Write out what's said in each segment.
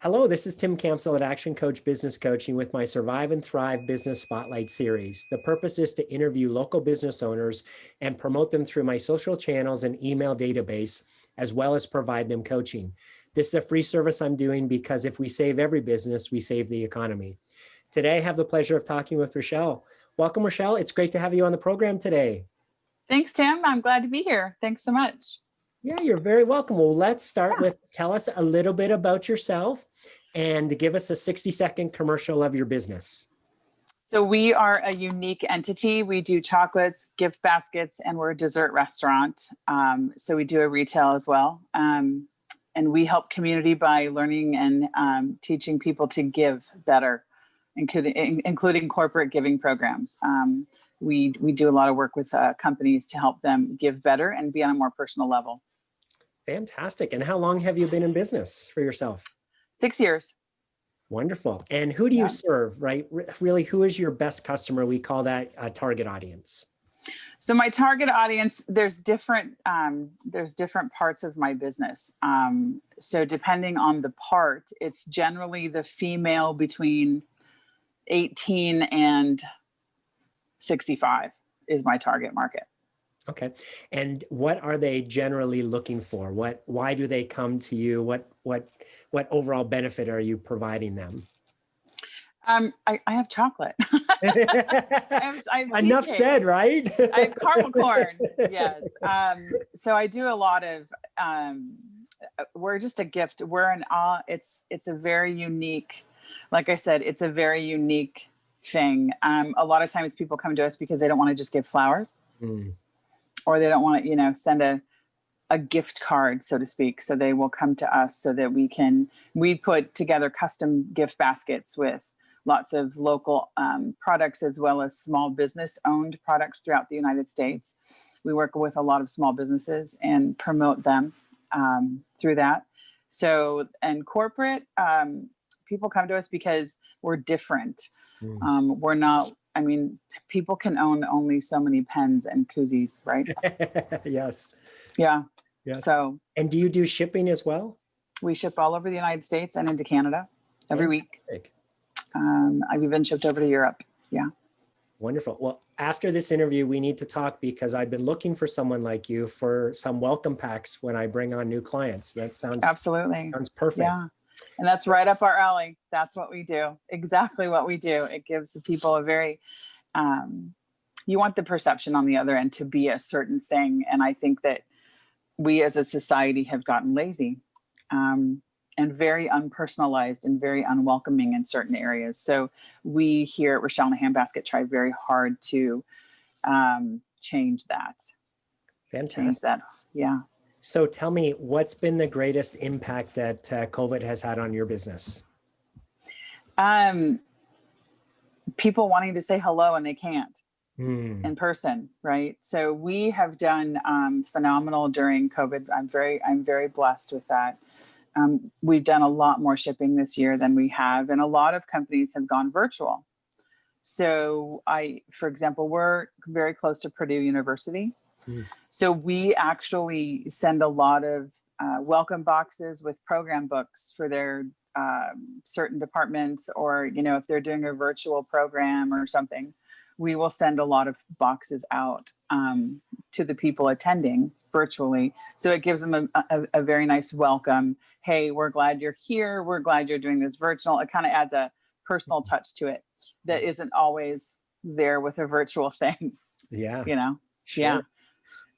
Hello, this is Tim Campbell at Action Coach Business Coaching with my Survive and Thrive Business Spotlight series. The purpose is to interview local business owners and promote them through my social channels and email database, as well as provide them coaching. This is a free service I'm doing because if we save every business, we save the economy. Today, I have the pleasure of talking with Richelle. Welcome, Richelle. It's great to have you on the program today. Thanks, Tim. I'm glad to be here. Thanks so much. Yeah, you're very welcome. Well, let's start with tell us a little bit about yourself and give us a 60-second commercial of your business. So we are a unique entity. We do chocolates, gift baskets, and we're a dessert restaurant. So we do a retail as well. And we help community by learning and teaching people to give better, including corporate giving programs. We do a lot of work with companies to help them give better and be on a more personal level. Fantastic. And how long have you been in business for yourself? 6 years. Wonderful. And who do you serve, right? Really, who is your best customer? We call that a target audience. So my target audience, there's different parts of my business. So depending on the part, it's generally the female between 18 and 65 is my target market. Okay. And what are they generally looking for? Why do they come to you? What overall benefit are you providing them? I have chocolate. I have Enough said, right? I have caramel corn. Yes. So I do a lot of, we're just a gift. It's a very unique, like I said, it's a very unique thing. A lot of times people come to us because they don't want to just give flowers. Or they don't want to, send a gift card, so to speak. So they will come to us so that we put together custom gift baskets with lots of local products as well as small business owned products throughout the United States. We work with a lot of small businesses and promote them through that. So, and corporate, people come to us because we're different. We're not, people can own only so many pens and koozies, right? Yes. Yeah. Yes. So. And do you do shipping as well? We ship all over the United States and into Canada every week. I've even shipped over to Europe. Yeah. Wonderful. Well, after this interview, we need to talk because I've been looking for someone like you for some welcome packs when I bring on new clients. That sounds perfect. Yeah. And that's right up our alley. That's what we do. Exactly what we do. It gives the people a very, you want the perception on the other end to be a certain thing. And I think that we as a society have gotten lazy and very unpersonalized and very unwelcoming in certain areas. So we here at Richelle and Handbasket try very hard to change that. Fantastic. Change that. Yeah. So tell me, what's been the greatest impact that COVID has had on your business? People wanting to say hello and they can't in person, right? So we have done phenomenal during COVID. I'm very blessed with that. We've done a lot more shipping this year than we have, and a lot of companies have gone virtual. So for example, we're very close to Purdue University. So we actually send a lot of welcome boxes with program books for their certain departments, or, if they're doing a virtual program or something, we will send a lot of boxes out to the people attending virtually. So it gives them a very nice welcome. Hey, we're glad you're here. We're glad you're doing this virtual. It kind of adds a personal touch to it that isn't always there with a virtual thing. Yeah. Sure. Yeah.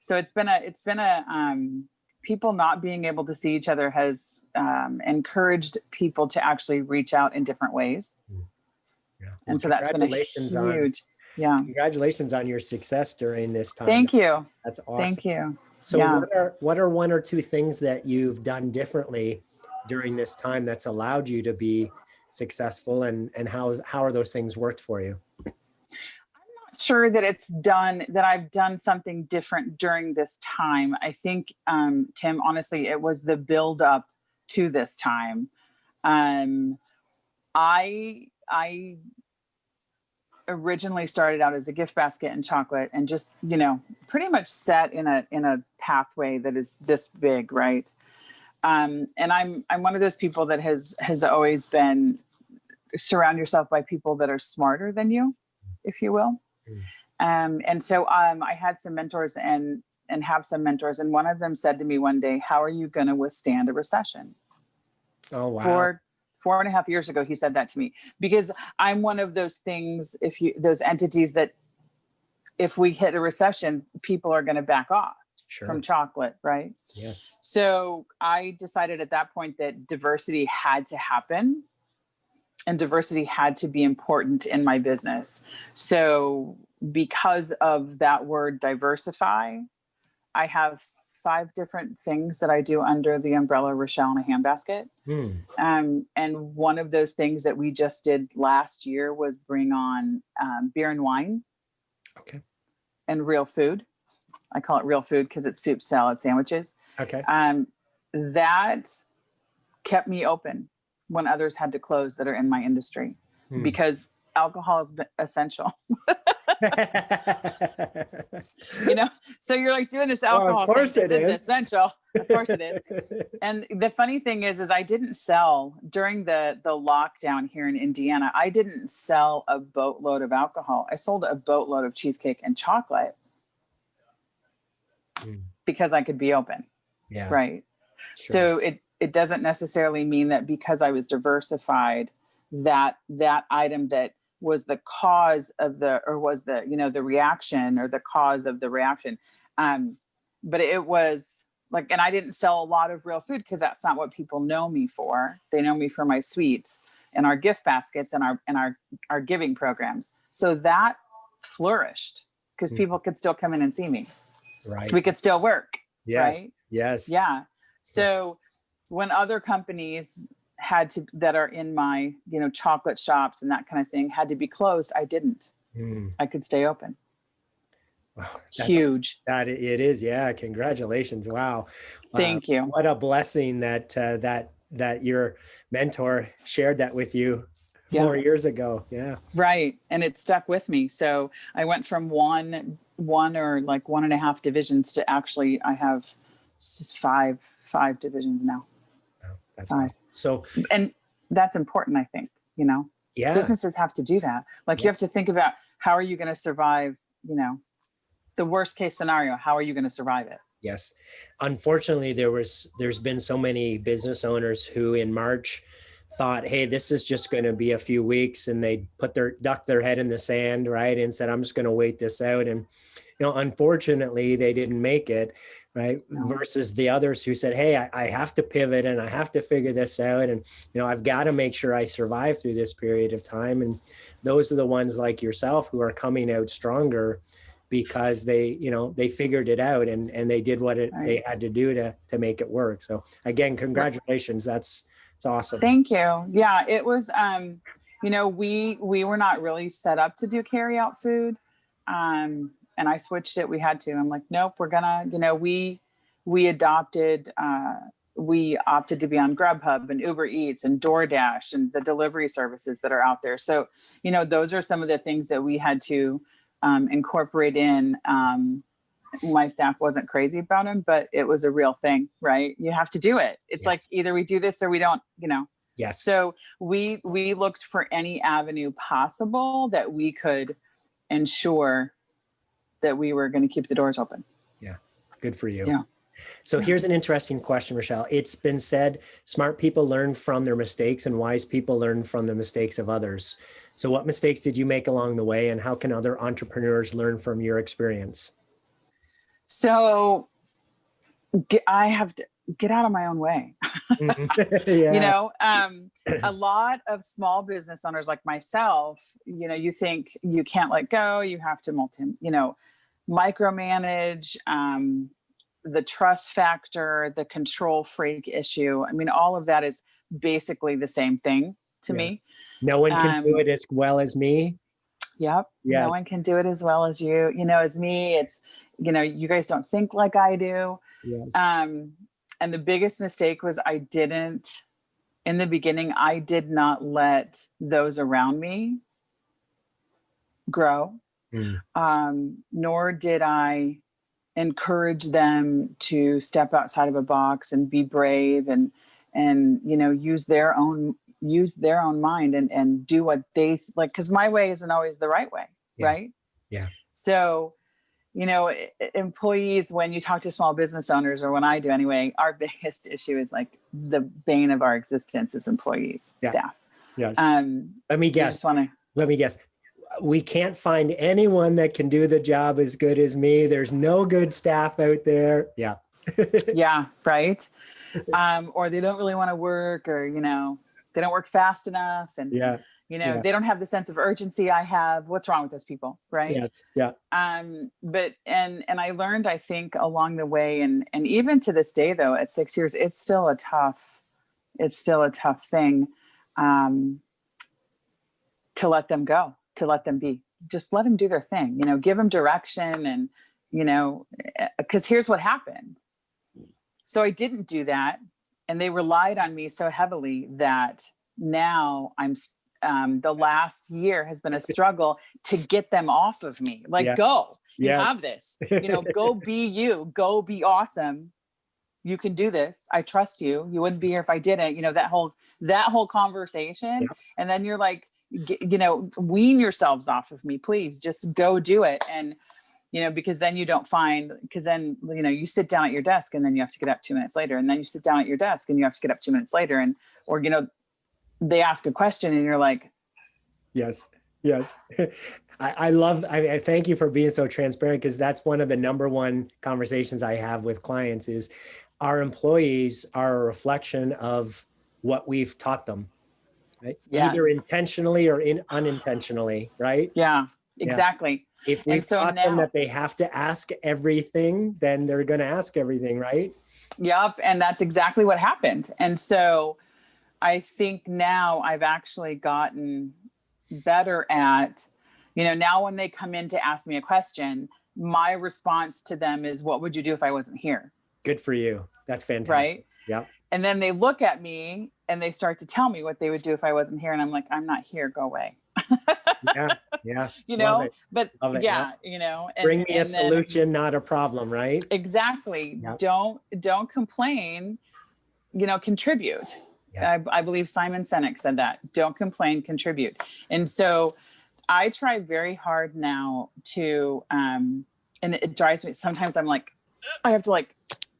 So it's been a people not being able to see each other has encouraged people to actually reach out in different ways. Yeah. And so that's been a huge, congratulations on your success during this time. Thank you. That's awesome. Thank you. So what are one or two things that you've done differently during this time that's allowed you to be successful, and how are those things worked for you? Sure that I've done something different during this time. I think, Tim, honestly, it was the build up to this time. I originally started out as a gift basket and chocolate, and just, pretty much set in a pathway that is this big, right? And I'm one of those people that has always been, surround yourself by people that are smarter than you, if you will. And so I had some mentors and have some mentors. And one of them said to me one day, how are you going to withstand a recession? Oh, wow. 4.5 years ago, he said that to me, because I'm one of those things, those entities that if we hit a recession, people are going to back off from chocolate. Right. Yes. So I decided at that point that diversity had to happen and diversity had to be important in my business. So because of that word diversify, I have 5 different things that I do under the umbrella Richelle and a Handbasket. And one of those things that we just did last year was bring on beer and wine. Okay. And real food. I call it real food because it's soup, salad, sandwiches. Okay. That kept me open when others had to close that are in my industry, because alcohol is essential. So you're like doing this alcohol thing, it's essential. Of course it is. And the funny thing is I didn't sell during the lockdown here in Indiana. I didn't sell a boatload of alcohol. I sold a boatload of cheesecake and chocolate because I could be open. Yeah. Right. Sure. So it doesn't necessarily mean that because I was diversified, that item that was the cause of was the reaction or the cause of the reaction. But it was like, and I didn't sell a lot of real food because that's not what people know me for. They know me for my sweets and our gift baskets and our giving programs. So that flourished because people could still come in and see me. Right. We could still work. Yes. Right? Yes. Yeah. So when other companies that are in my, chocolate shops and that kind of thing had to be closed, I didn't. I could stay open. Wow, huge. That it is. Yeah. Congratulations. Wow. Thank you. What a blessing that your mentor shared that with you 4 years ago. Yeah. Right. And it stuck with me. So I went from one or like 1.5 divisions to actually I have five divisions now. Oh, that's awesome. So, and that's important, I think, businesses have to do that. Like you have to think about how are you going to survive, the worst case scenario, how are you going to survive it? Yes. Unfortunately, there's been so many business owners who in March thought, hey, this is just going to be a few weeks, and they ducked their head in the sand, right? And said, I'm just going to wait this out. And, unfortunately they didn't make it, right? No. Versus the others who said, hey, I have to pivot and I have to figure this out. And, I've got to make sure I survive through this period of time. And those are the ones like yourself who are coming out stronger because they figured it out and they did what they had to do to make it work. So again, congratulations. It's awesome. Thank you. Yeah, it was, we were not really set up to do carry out food. And I switched it. We had to. I'm like, nope, we're gonna, we opted to be on Grubhub and Uber Eats and DoorDash and the delivery services that are out there. So, those are some of the things that we had to incorporate in. My staff wasn't crazy about them, but it was a real thing, right? You have to do it. It's like either we do this or we don't, Yes. So we looked for any avenue possible that we could ensure that we were going to keep the doors open. Yeah. Good for you. Yeah. So here's an interesting question, Richelle. It's been said, smart people learn from their mistakes and wise people learn from the mistakes of others. So what mistakes did you make along the way, and how can other entrepreneurs learn from your experience? So I have to get out of my own way. A lot of small business owners like myself, you think you can't let go, you have to micromanage, the trust factor, the control freak issue. I mean, all of that is basically the same thing to me. No one can do it as well as me. Yep. Yes. No one can do it as well as you, as me. It's, you guys don't think like I do. Yes. And the biggest mistake was in the beginning, I did not let those around me grow. Nor did I encourage them to step outside of a box and be brave and, you know, use their own mind and do what they like. 'Cause my way isn't always the right way. Yeah. Right. Yeah. So, you know, employees, when you talk to small business owners, or when I do anyway, our biggest issue is like the bane of our existence is employees, staff. Yes. Let me guess. We can't find anyone that can do the job as good as me. There's no good staff out there. Yeah. Yeah. Right. Or they don't really want to work, or, you know, they don't work fast enough. And, you know, they don't have the sense of urgency I have. What's wrong with those people? Right. Yes. Yeah. But, and I learned, I think, along the way, and even to this day, though, at 6 years, it's still a tough thing, to let them go, to let them be, just let them do their thing, you know, give them direction. And, you know, 'cause here's what happened. So I didn't do that. And they relied on me so heavily that now the last year has been a struggle to get them off of me. Like, go, you have this, you know, go be you, go be awesome. You can do this. I trust you. You wouldn't be here if I didn't, you know, that whole conversation. And then you're like, you know, wean yourselves off of me, please just go do it. And, you know, because then you don't find, because then, you know, you sit down at your desk and then you have to get up 2 minutes later. And then you sit down at your desk and you have to get up 2 minutes later. And, or, you know, they ask a question and you're like, yes. I thank you for being so transparent, because that's one of the number one conversations I have with clients is our employees are a reflection of what we've taught them, right? Yes. Either intentionally or unintentionally, right? Yeah, exactly. If we taught them that they have to ask everything, then they're going to ask everything, right? Yep. And that's exactly what happened. And so I think now I've actually gotten better at, you know, now when they come in to ask me a question, my response to them is, what would you do if I wasn't here? Good for you. That's fantastic. Right. Yep. And then they look at me and they start to tell me what they would do if I wasn't here. And I'm like, I'm not here. Go away. Yeah. You know, but you know, bring me a solution, not a problem, right? Exactly. Yep. Don't complain, you know, contribute. Yeah. I believe Simon Sinek said that. Don't complain, contribute. And so I try very hard now to, and it drives me. Sometimes I'm like, I have to like,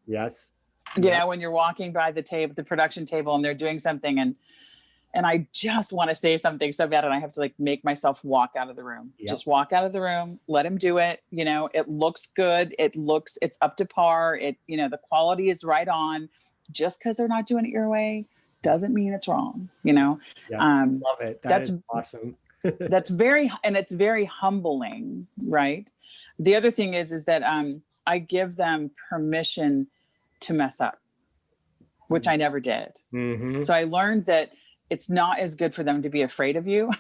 you know, when you're walking by the production table and they're doing something and I just want to say something so bad. And I have to like make myself walk out of the room, just walk out of the room, let him do it. You know, it looks good. It's up to par. You know, the quality is right on. Just because they're not doing it your way doesn't mean it's wrong, you know? Love it. That's awesome. It's very humbling, right? The other thing is that I give them permission to mess up, which I never did. Mm-hmm. So I learned that it's not as good for them to be afraid of you.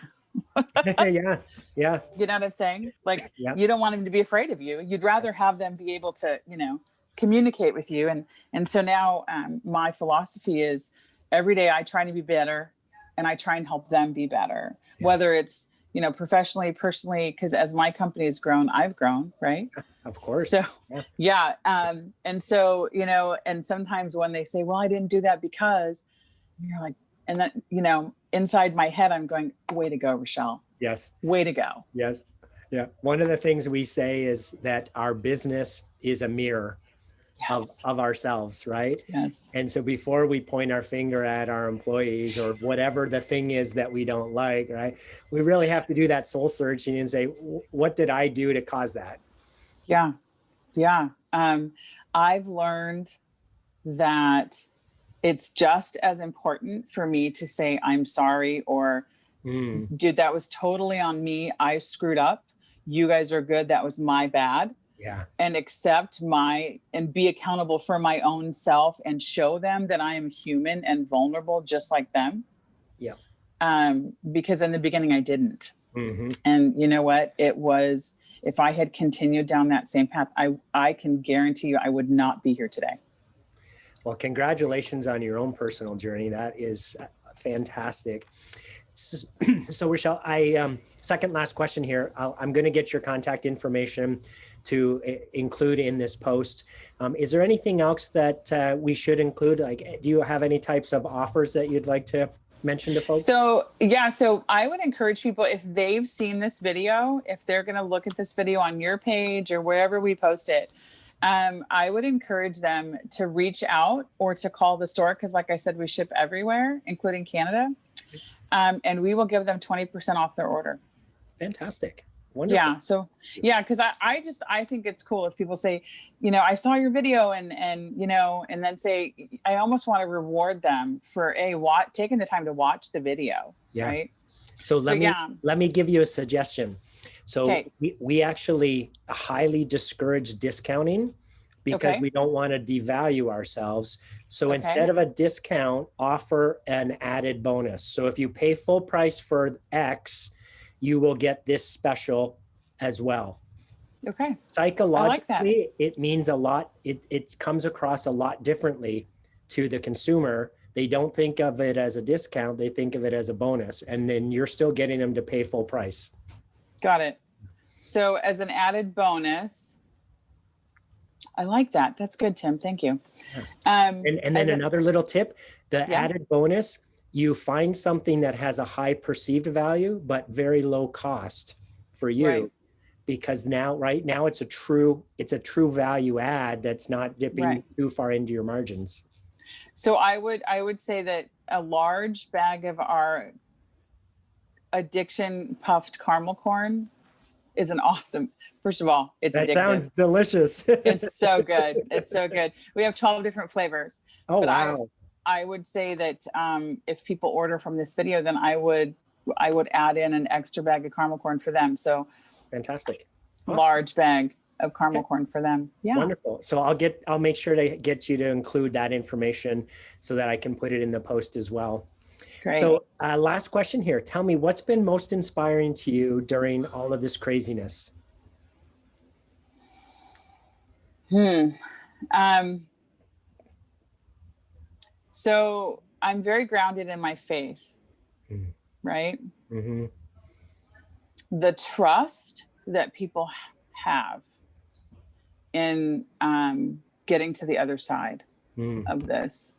Yeah. You know what I'm saying? Like, you don't want them to be afraid of you. You'd rather have them be able to, you know, communicate with you. And so now my philosophy is every day I try to be better and I try and help them be better, whether it's, you know, professionally, personally, because as my company has grown, I've grown, right? Of course. So, and so, you know, and sometimes when they say, well, I didn't do that because, you're like, and that, you know, inside my head, I'm going, way to go, Richelle. Yes. Way to go. Yes. Yeah. One of the things we say is that our business is a mirror of ourselves, right? Yes. And so before we point our finger at our employees or whatever the thing is that we don't like, right, we really have to do that soul searching and say, what did I do to cause that? Yeah. I've learned that it's just as important for me to say, I'm sorry, or dude, that was totally on me. I screwed up. You guys are good. That was my bad. Yeah. And accept and be accountable for my own self and show them that I am human and vulnerable just like them. Yeah. Because in the beginning I didn't. Mm-hmm. And you know what? It was, if I had continued down that same path, I can guarantee you I would not be here today. Well, congratulations on your own personal journey. That is fantastic. So, so Richelle, I second last question here. I'm going to get your contact information to include in this post. Is there anything else that we should include? Like, do you have any types of offers that you'd like to mention to folks? So yeah, so I would encourage people, if they've seen this video, if they're going to look at this video on your page or wherever we post it, I would encourage them to reach out or to call the store. Cause like I said, we ship everywhere, including Canada. And we will give them 20% off their order. Fantastic. Wonderful. Yeah. So yeah, cause I think it's cool if people say, I saw your video and then say, I almost want to reward them for taking the time to watch the video. Yeah. Right. So let me give you a suggestion. So we actually highly discourage discounting because we don't want to devalue ourselves. So instead of a discount, offer an added bonus. So if you pay full price for X, you will get this special as well. Okay. Psychologically, it means a lot. It comes across a lot differently to the consumer. They don't think of it as a discount. They think of it as a bonus. And then you're still getting them to pay full price. Got it. So as an added bonus, I like that. That's good, Tim. Thank you. And then another little tip, the added bonus, you find something that has a high perceived value, but very low cost for you, because right now it's a true value add that's not dipping too far into your margins. So I would say that a large bag of our addiction puffed caramel corn is an awesome. First of all, it's addictive. Sounds delicious. It's so good. It's so good. We have 12 different flavors. Oh, wow. I would say that if people order from this video, then I would add in an extra bag of caramel corn for them. So fantastic. Awesome. Large bag of caramel corn for them. Yeah. Wonderful. So I'll make sure to get you to include that information so that I can put it in the post as well. Great. So last question here. Tell me, what's been most inspiring to you during all of this craziness? So I'm very grounded in my faith, right? Mm-hmm. The trust that people have in getting to the other side of this.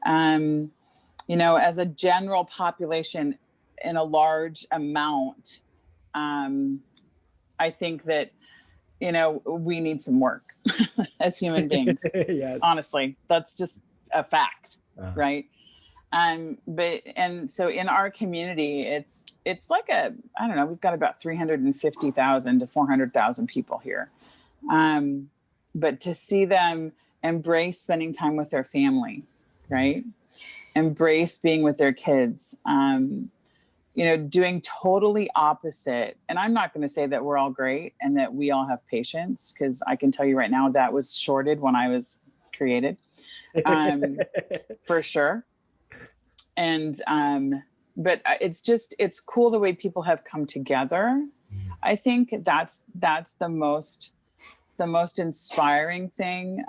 As a general population in a large amount, I think that, we need some work as human beings. Yes. Honestly, that's just a fact, right? So in our community, it's like I don't know, we've got about 350,000 to 400,000 people here. But to see them embrace spending time with their family, right? Embrace being with their kids, doing totally opposite. And I'm not going to say that we're all great and that we all have patience, because I can tell you right now that was shorted when I was created, for sure. And, but it's cool the way people have come together. I think that's the most inspiring thing,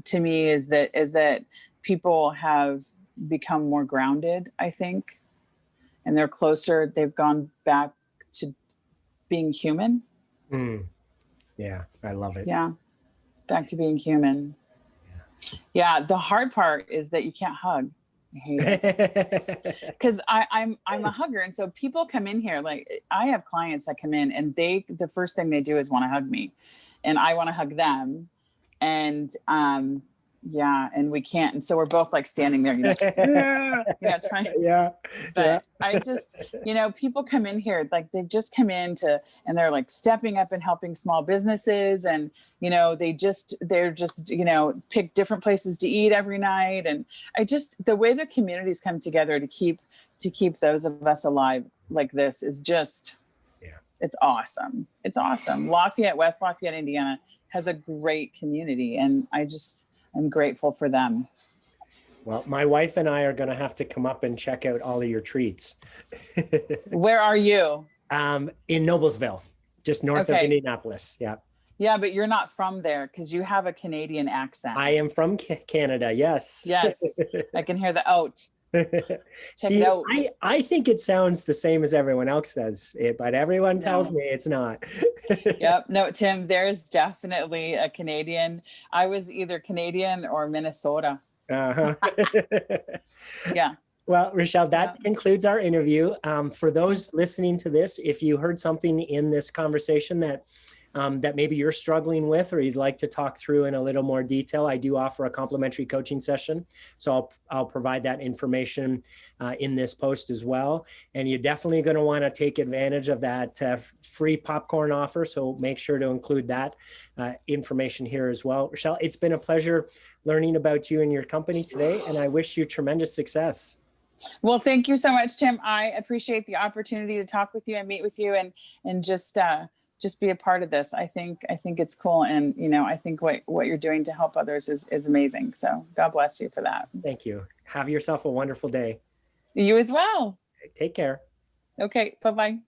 to me is that people have become more grounded, I think, and they're closer. They've gone back to being human. Yeah. I love it. Yeah. Back to being human. Yeah. The hard part is that you can't hug. I hate it because I'm a hugger. And so people come in here, like I have clients that come in and the first thing they do is want to hug me, and I want to hug them. And, and we can't. And so we're both like standing there, trying. Yeah. But I just, people come in here, like they've just come in and they're like stepping up and helping small businesses. And, they're just, pick different places to eat every night. And the way the communities come together to keep those of us alive like this is just, it's awesome. It's awesome. West Lafayette, Indiana has a great community. And I'm grateful for them. Well, my wife and I are going to have to come up and check out all of your treats. Where are you? In Noblesville, just north of Indianapolis. Yeah. Yeah, but you're not from there because you have a Canadian accent. I am from Canada. Yes. Yes. I can hear the oat. Check it out. I think it sounds the same as everyone else says it, but everyone tells me it's not. Yep. No, Tim, there's definitely a Canadian. I was either Canadian or Minnesota. Uh-huh. Yeah. Well, Richelle, that concludes our interview. For those listening to this, if you heard something in this conversation that maybe you're struggling with or you'd like to talk through in a little more detail, I do offer a complimentary coaching session. So I'll provide that information in this post as well. And you're definitely going to want to take advantage of that free popcorn offer. So make sure to include that information here as well. Richelle, it's been a pleasure learning about you and your company today, and I wish you tremendous success. Well, thank you so much, Tim. I appreciate the opportunity to talk with you and meet with you and just be a part of this. I think it's cool. And, I think what you're doing to help others is amazing. So God bless you for that. Thank you. Have yourself a wonderful day. You as well. Take care. Okay. Bye-bye.